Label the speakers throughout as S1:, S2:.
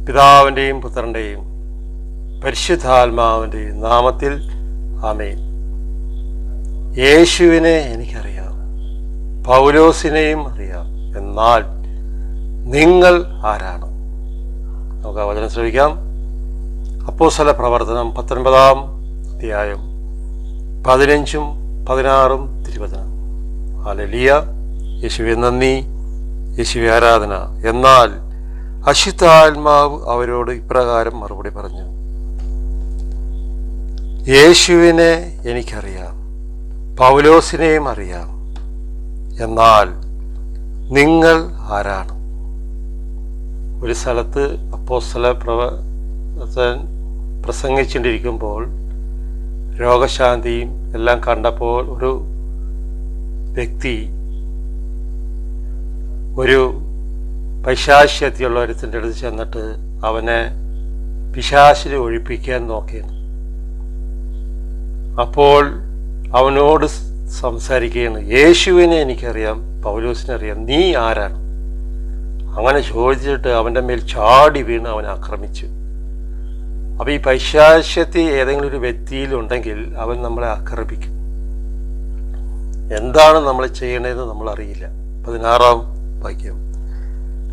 S1: പിതാവിൻ്റെയും പുത്രൻ്റെയും പരിശുദ്ധാത്മാവിൻ്റെയും നാമത്തിൽ ആമേൻ. യേശുവിനെ എനിക്കറിയാം, പൗലോസിനെയും അറിയാം, എന്നാൽ നിങ്ങൾ ആരാണ്? നമുക്ക് ആ വചനം ശ്രമിക്കാം. അപ്പോസ്തല പ്രവർത്തനം 19-ാം അധ്യായം 15-ഉം 16-ഉം തിരുവചനം. ഹല്ലേലൂയ. യേശുവേ നന്ദി, യേശുവേ ആരാധന. എന്നാൽ അശുദ്ധാത്മാവ് അവരോട് ഇപ്രകാരം മറുപടി പറഞ്ഞു: യേശുവിനെ എനിക്കറിയാം, പൗലോസിനെയും അറിയാം, എന്നാൽ നിങ്ങൾ ആരാണ്? ഒരു സ്ഥലത്ത് അപ്പോസ്തല പ്രസംഗിച്ചുകൊണ്ടിരിക്കുമ്പോൾ രോഗശാന്തിയും എല്ലാം കണ്ടപ്പോൾ ഒരു വ്യക്തി ഒരു പൈശാചികതയുള്ള ഒരുത്തിൻ്റെ അടുത്ത് ചെന്നിട്ട് അവനെ പിശാചിനെ ഒഴിപ്പിക്കാൻ നോക്കിയാണ്. അപ്പോൾ അവനോട് സംസാരിക്കുകയാണ്: യേശുവിനെ എനിക്കറിയാം, പൗലോസിനെ അറിയാം, നീ ആരാണ്? അങ്ങനെ ചോദിച്ചിട്ട് അവൻ്റെ മേൽ ചാടി വീണ് അവനെ ആക്രമിച്ചു. അപ്പോൾ ഈ പൈശാചികത ഏതെങ്കിലും ഒരു വ്യക്തിയിലുണ്ടെങ്കിൽ അവൻ നമ്മളെ ആക്രമിക്കും. എന്താണ് നമ്മൾ ചെയ്യണതെന്ന് നമ്മളറിയില്ല. 16-ാം വാക്യം.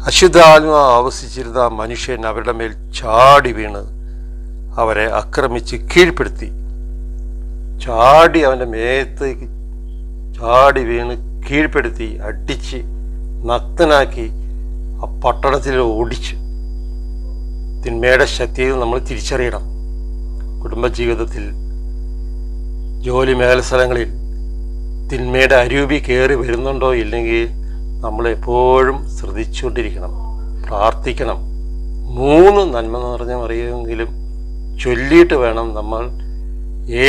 S1: അശുദ്ധാത്മാവ് ആവസിച്ചിരുന്ന ആ മനുഷ്യൻ അവരുടെ മേൽ ചാടി വീണ് അവരെ ആക്രമിച്ച് കീഴ്പ്പെടുത്തി. അവൻ്റെ മേത്തേക്ക് ചാടി വീണ് കീഴ്പ്പെടുത്തി, അടിച്ച് നഗ്നനാക്കി ആ പട്ടണത്തിൽ ഓടിച്ചു. തിന്മയുടെ ശക്തിയിൽ നമ്മൾ തിരിച്ചറിയണം. കുടുംബജീവിതത്തിൽ, ജോലി മേഖലസ്ഥലങ്ങളിൽ തിന്മയുടെ അരൂപി കയറി വരുന്നുണ്ടോ ഇല്ലെങ്കിൽ നമ്മളെപ്പോഴും ശ്രദ്ധിച്ചുകൊണ്ടിരിക്കണം, പ്രാർത്ഥിക്കണം. 3 നന്മ നിറഞ്ഞ മറിയെങ്കിലും ചൊല്ലിയിട്ട് വേണം നമ്മൾ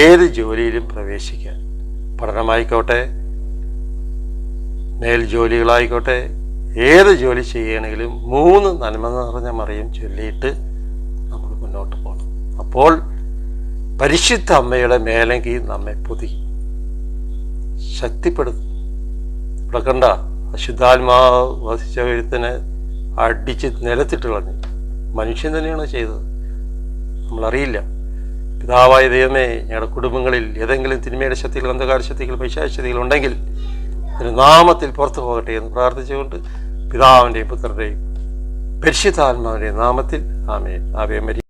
S1: ഏത് ജോലിയിലും പ്രവേശിക്കാൻ. പഠനമായിക്കോട്ടെ, മേൽജോലികളായിക്കോട്ടെ, ഏത് ജോലി ചെയ്യണമെങ്കിലും 3 നന്മ നിറഞ്ഞ മറിയം ചൊല്ലിയിട്ട് നമ്മൾ മുന്നോട്ട് പോകണം. അപ്പോൾ പരിശുദ്ധ അമ്മയുടെ മേലെങ്കിൽ നമ്മെ പൊതിയും, ശക്തിപ്പെടുത്തും. ഇവിടെ കണ്ട അശുദ്ധാത്മാവ് വസിച്ച എഴുത്തിനെ അടിച്ച് നിലത്തിട്ട് കളഞ്ഞു. മനുഷ്യൻ തന്നെയാണ് ചെയ്തത്, നമ്മളറിയില്ല. പിതാവായ ദൈവമേ, ഞങ്ങളുടെ കുടുംബങ്ങളിൽ ഏതെങ്കിലും തിന്മയുടെ ശക്തികൾ, അന്ധകാര ശക്തികൾ, പൈശാചിക ശക്തികൾ ഉണ്ടെങ്കിൽ ഒരു നാമത്തിൽ പുറത്തു പോകട്ടെ എന്ന് പ്രാർത്ഥിച്ചുകൊണ്ട് പിതാവിൻ്റെയും പുത്രൻ്റെയും പരിശുദ്ധാത്മാവിൻ്റെയും നാമത്തിൽ ആമേൻ. ആവേ മരി.